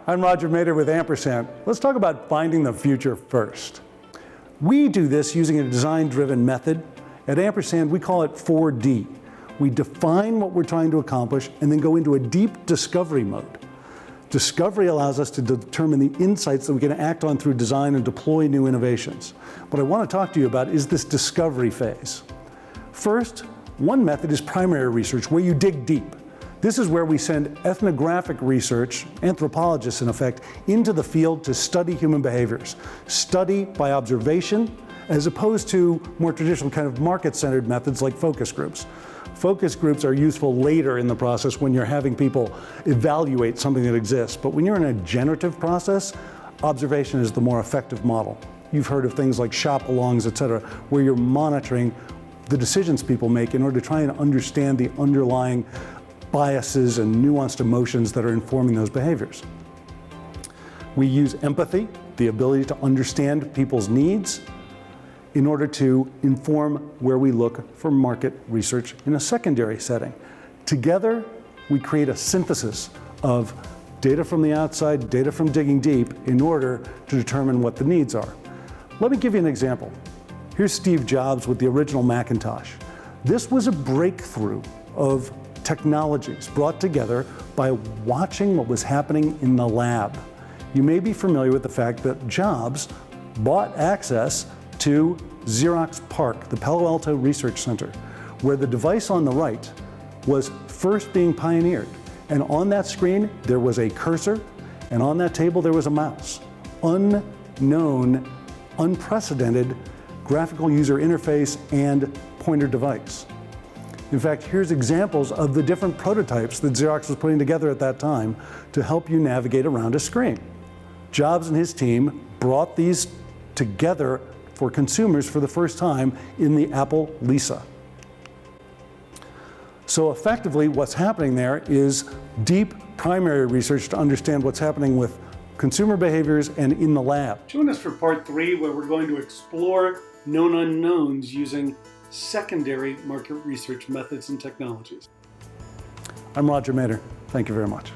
I'm Roger Mader with AMPERSAND. Let's talk about finding the future first. We do this using a design-driven method. At AMPERSAND, we call it 4D. We define what we're trying to accomplish and then go into a deep discovery mode. Discovery allows us to determine the insights that we can act on through design and deploy new innovations. What I want to talk to you about is this discovery phase. First, one method is primary research, where you dig deep. This is where we send ethnographic research, anthropologists in effect, into the field to study human behaviors. Study by observation, as opposed to more traditional kind of market-centered methods like focus groups. Focus groups are useful later in the process when you're having people evaluate something that exists. But when you're in a generative process, observation is the more effective model. You've heard of things like shop-alongs, etc., where you're monitoring the decisions people make in order to try and understand the underlying biases and nuanced emotions that are informing those behaviors. We use empathy, the ability to understand people's needs, in order to inform where we look for market research in a secondary setting. Together, we create a synthesis of data from the outside, data from digging deep, in order to determine what the needs are. Let me give you an example. Here's Steve Jobs with the original Macintosh. This was a breakthrough of technologies brought together by watching what was happening in the lab. You may be familiar with the fact that Jobs bought access to Xerox PARC, the Palo Alto Research Center, where the device on the right was first being pioneered. And on that screen, there was a cursor, and on that table, there was a mouse. Unknown, unprecedented graphical user interface and pointer device. In fact, here's examples of the different prototypes that Xerox was putting together at that time to help you navigate around a screen. Jobs and his team brought these together for consumers for the first time in the Apple Lisa. So effectively, what's happening there is deep primary research to understand what's happening with consumer behaviors and in the lab. Join us for part 3, where we're going to explore known unknowns using secondary market research methods and technologies. I'm Roger Mader. Thank you very much.